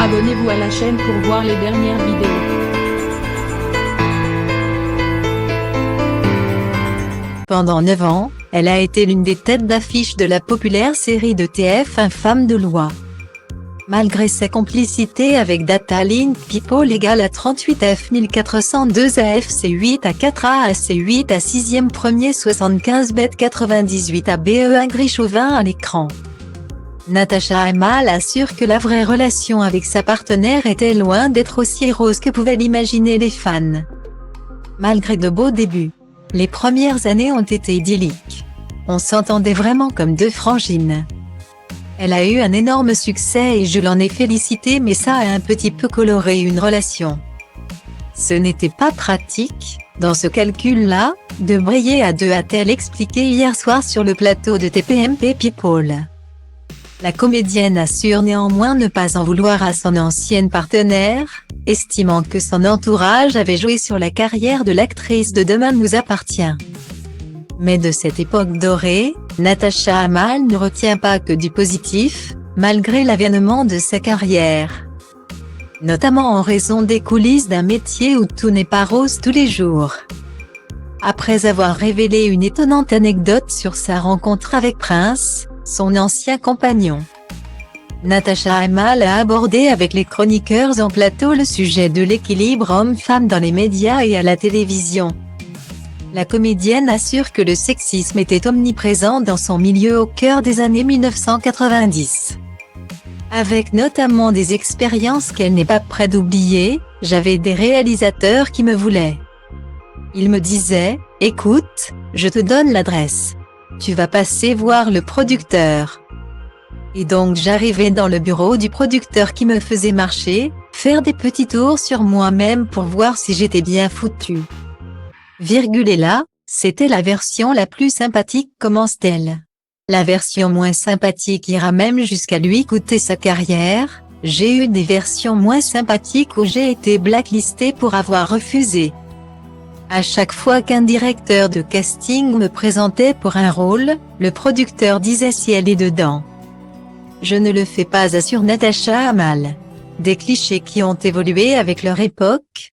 Abonnez-vous à la chaîne pour voir les dernières vidéos. Pendant 9 ans, elle a été l'une des têtes d'affiche de la populaire série de TF1 Femme de loi. Malgré sa complicité avec Data Link People égale à 38 F 1402 AFC 8 à 4 AAC 8 à 6e premier 75 bête 98 à BE1 gris chauvin à l'écran. Natacha Hamel assure que la vraie relation avec sa partenaire était loin d'être aussi rose que pouvaient l'imaginer les fans. Malgré de beaux débuts, les premières années ont été idylliques. On s'entendait vraiment comme deux frangines. Elle a eu un énorme succès et je l'en ai félicité, mais ça a un petit peu coloré une relation. Ce n'était pas pratique, dans ce calcul-là, de briller à deux, a-t-elle expliqué hier soir sur le plateau de TPMP People. La comédienne assure néanmoins ne pas en vouloir à son ancienne partenaire, estimant que son entourage avait joué sur la carrière de l'actrice de Demain nous appartient. Mais de cette époque dorée, Natacha Hamel ne retient pas que du positif, malgré l'avènement de sa carrière. Notamment en raison des coulisses d'un métier où tout n'est pas rose tous les jours. Après avoir révélé une étonnante anecdote sur sa rencontre avec Prince, son ancien compagnon, Natacha Hamel a abordé avec les chroniqueurs en plateau le sujet de l'équilibre homme-femme dans les médias et à la télévision. La comédienne assure que le sexisme était omniprésent dans son milieu au cœur des années 1990. Avec notamment des expériences qu'elle n'est pas prête d'oublier, j'avais des réalisateurs qui me voulaient. Ils me disaient, écoute, je te donne l'adresse. Tu vas passer voir le producteur. Et donc j'arrivais dans le bureau du producteur qui me faisait marcher, faire des petits tours sur moi-même pour voir si j'étais bien foutue. Et là, c'était la version la plus sympathique, commence-t-elle. La version moins sympathique ira même jusqu'à lui coûter sa carrière. J'ai eu des versions moins sympathiques où j'ai été blacklistée pour avoir refusé. À chaque fois qu'un directeur de casting me présentait pour un rôle, le producteur disait si elle est dedans. Je ne le fais pas, assure Natacha Hamel. Des clichés qui ont évolué avec leur époque,